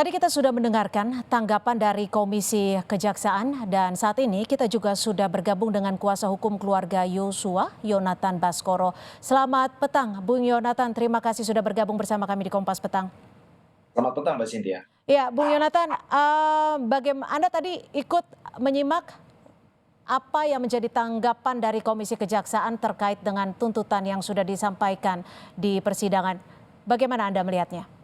Tadi kita sudah mendengarkan tanggapan dari Komisi Kejaksaan dan saat ini kita juga sudah bergabung dengan kuasa hukum keluarga Yosua, Yonatan Baskoro. Selamat petang, Bung Yonatan. Terima kasih sudah bergabung bersama kami di Kompas Petang. Selamat petang Mbak Cynthia. Ya, Bung Yonatan, bagaimana Anda tadi ikut menyimak apa yang menjadi tanggapan dari Komisi Kejaksaan terkait dengan tuntutan yang sudah disampaikan di persidangan. Bagaimana Anda melihatnya?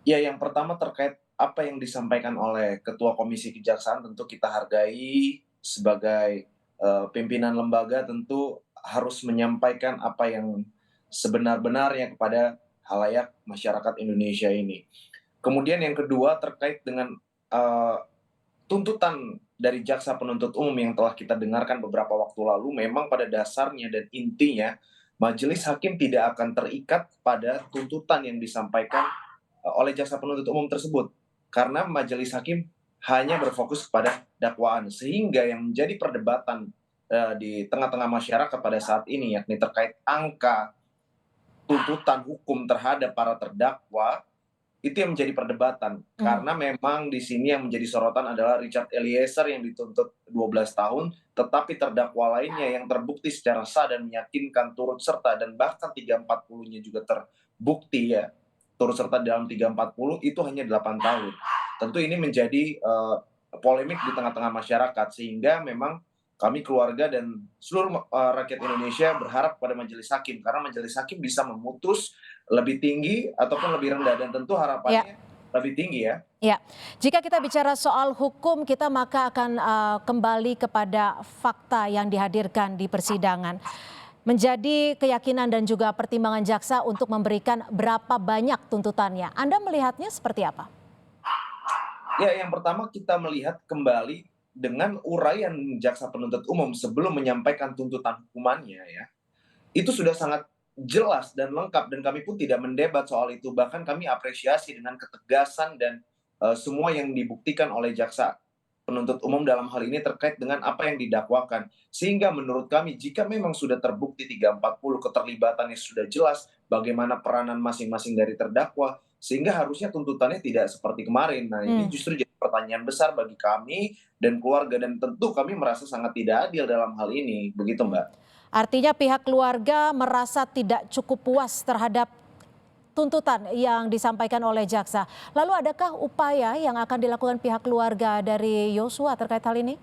Ya, yang pertama terkait apa yang disampaikan oleh Ketua Komisi Kejaksaan tentu kita hargai sebagai pimpinan lembaga tentu harus menyampaikan apa yang sebenar-benarnya kepada halayak masyarakat Indonesia ini. Kemudian yang kedua terkait dengan eee, tuntutan dari jaksa penuntut umum yang telah kita dengarkan beberapa waktu lalu memang pada dasarnya dan intinya majelis hakim tidak akan terikat pada tuntutan yang disampaikan oleh jaksa penuntut umum tersebut. Karena majelis hakim hanya berfokus kepada dakwaan. Sehingga yang menjadi perdebatan di tengah-tengah masyarakat pada saat ini yakni terkait angka tuntutan hukum terhadap para terdakwa itu yang menjadi perdebatan. Mhm. Karena memang di sini yang menjadi sorotan adalah Richard Eliezer yang dituntut 12 tahun, tetapi terdakwa lainnya yang terbukti secara sah dan meyakinkan turut serta dan bahkan 340-nya juga terbukti ya, turut serta dalam 340 itu hanya 8 tahun. Tentu ini menjadi polemik di tengah-tengah masyarakat sehingga memang kami keluarga dan seluruh rakyat Indonesia berharap pada majelis hakim karena majelis hakim bisa memutus lebih tinggi ataupun lebih rendah dan tentu Ya. harapannya lebih tinggi ya. Ya, jika kita bicara soal hukum, kita maka akan kembali kepada fakta yang dihadirkan di persidangan. Menjadi keyakinan dan juga pertimbangan jaksa untuk memberikan berapa banyak tuntutannya. Anda melihatnya seperti apa? Ya, yang pertama kita melihat kembali dengan uraian jaksa penuntut umum sebelum menyampaikan tuntutan hukumannya ya. Itu sudah sangat jelas dan lengkap dan kami pun tidak mendebat soal itu. Bahkan kami apresiasi dengan ketegasan dan semua yang dibuktikan oleh jaksa penuntut umum dalam hal ini terkait dengan apa yang didakwakan. Sehingga menurut kami jika memang sudah terbukti 340 keterlibatannya sudah jelas bagaimana peranan masing-masing dari terdakwa, sehingga harusnya tuntutannya tidak seperti kemarin. Nah, ini Hmm. justru jadi pertanyaan besar bagi kami dan keluarga dan tentu kami merasa sangat tidak adil dalam hal ini. Begitu, Hmm. Mbak. Artinya pihak keluarga merasa tidak cukup puas terhadap tuntutan yang disampaikan oleh jaksa. Lalu adakah upaya yang akan dilakukan pihak keluarga dari Yosua terkait hal ini?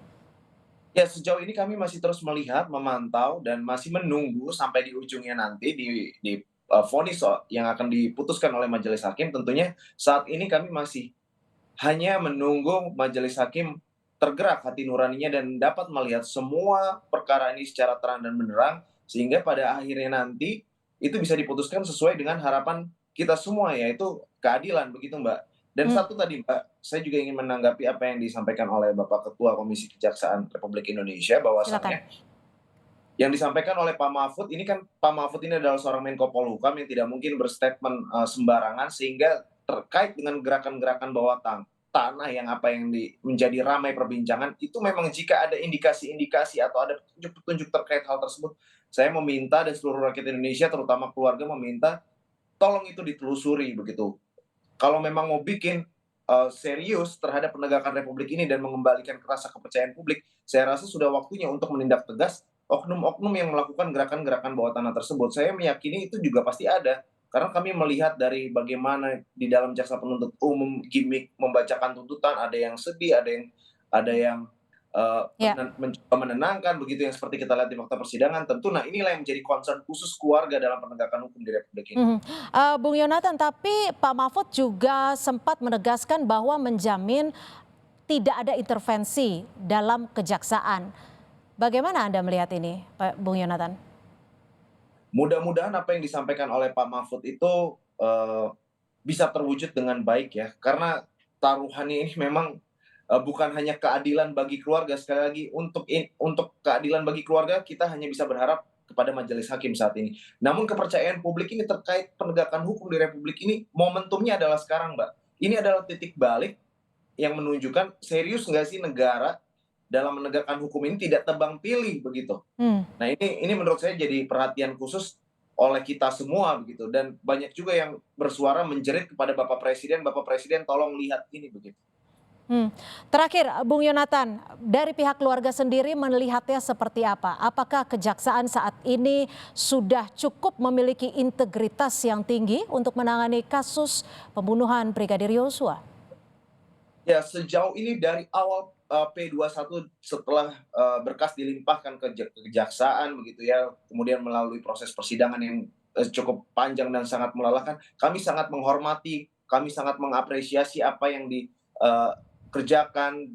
Ya, sejauh ini kami masih terus melihat, memantau, dan masih menunggu sampai di ujungnya nanti di vonis yang akan diputuskan oleh majelis hakim. Tentunya saat ini kami masih hanya menunggu majelis hakim tergerak hati nuraninya dan dapat melihat semua perkara ini secara terang dan benderang, sehingga pada akhirnya nanti itu bisa diputuskan sesuai dengan harapan kita semua, yaitu keadilan, begitu Mbak. Dan Hmm, satu tadi Mbak, saya juga ingin menanggapi apa yang disampaikan oleh Bapak Ketua Komisi Kejaksaan Republik Indonesia, silakan. bahwasannya yang disampaikan oleh Pak Mahfud ini kan Pak Mahfud ini adalah seorang Menko Polhukam yang tidak mungkin berstatement sembarangan sehingga terkait dengan gerakan-gerakan bawah tanah yang apa yang menjadi ramai perbincangan itu memang jika ada indikasi-indikasi atau ada petunjuk-petunjuk terkait hal tersebut, saya meminta dan seluruh rakyat Indonesia terutama keluarga meminta tolong itu ditelusuri begitu. Kalau memang mau bikin serius terhadap penegakan republik ini dan mengembalikan rasa kepercayaan publik, saya rasa sudah waktunya untuk menindak tegas oknum-oknum yang melakukan gerakan-gerakan bawah tanah tersebut. Saya meyakini itu juga pasti ada, karena kami melihat dari bagaimana di dalam jaksa penuntut umum gimik membacakan tuntutan, ada yang sedih, ada yang Ya. mencoba menenangkan begitu yang seperti kita lihat di fakta persidangan. Tentu nah inilah yang menjadi concern khusus keluarga dalam penegakan hukum di republik ini. Mhm. Bung Yonatan, tapi Pak Mahfud juga sempat menegaskan bahwa menjamin tidak ada intervensi dalam kejaksaan. Bagaimana Anda melihat ini, Pak Bung Yonatan? Mudah-mudahan apa yang disampaikan oleh Pak Mahfud itu, bisa terwujud dengan baik ya, karena taruhannya ini memang, bukan hanya keadilan bagi keluarga, sekali lagi untuk keadilan bagi keluarga kita hanya bisa berharap kepada majelis hakim saat ini. Namun kepercayaan publik ini terkait penegakan hukum di republik ini momentumnya adalah sekarang, Mbak. Ini adalah titik balik yang menunjukkan serius nggak sih negara dalam menegakkan hukum ini tidak tebang pilih begitu. Hmm. Nah ini menurut saya jadi perhatian khusus oleh kita semua begitu, dan banyak juga yang bersuara menjerit kepada Bapak Presiden tolong lihat ini begitu. Terakhir, Bung Yonatan, dari pihak keluarga sendiri melihatnya seperti apa? Apakah kejaksaan saat ini sudah cukup memiliki integritas yang tinggi untuk menangani kasus pembunuhan Brigadir Yosua? Ya, sejauh ini dari awal, P21 setelah, berkas dilimpahkan ke kejaksaan begitu ya, kemudian melalui proses persidangan yang, cukup panjang dan sangat melelahkan, kami sangat menghormati, kami sangat mengapresiasi apa yang kerjakan,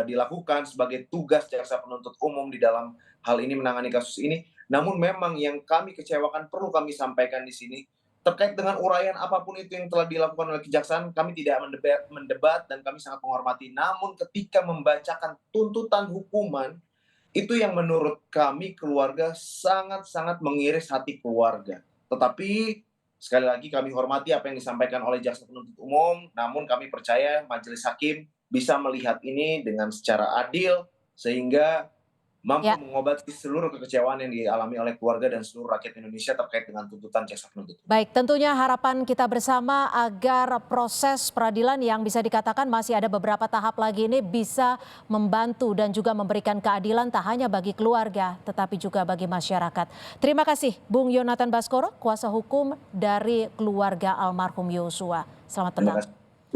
dilakukan sebagai tugas jaksa penuntut umum di dalam hal ini menangani kasus ini. Namun memang yang kami kecewakan perlu kami sampaikan di sini, terkait dengan uraian apapun itu yang telah dilakukan oleh kejaksaan, kami tidak mendebat dan kami sangat menghormati. Namun ketika membacakan tuntutan hukuman, itu yang menurut kami keluarga sangat-sangat mengiris hati keluarga. Tetapi sekali lagi kami hormati apa yang disampaikan oleh jaksa penuntut umum, namun kami percaya majelis hakim bisa melihat ini dengan secara adil sehingga mampu Ya, mengobati seluruh kekecewaan yang dialami oleh keluarga dan seluruh rakyat Indonesia terkait dengan tuntutan jaksa penuntut umum. baik. Tentunya harapan kita bersama agar proses peradilan yang bisa dikatakan masih ada beberapa tahap lagi ini bisa membantu dan juga memberikan keadilan tak hanya bagi keluarga, tetapi juga bagi masyarakat. Terima kasih, Bung Yonatan Baskoro, kuasa hukum dari keluarga almarhum Yosua. Selamat Terima petang. kasih.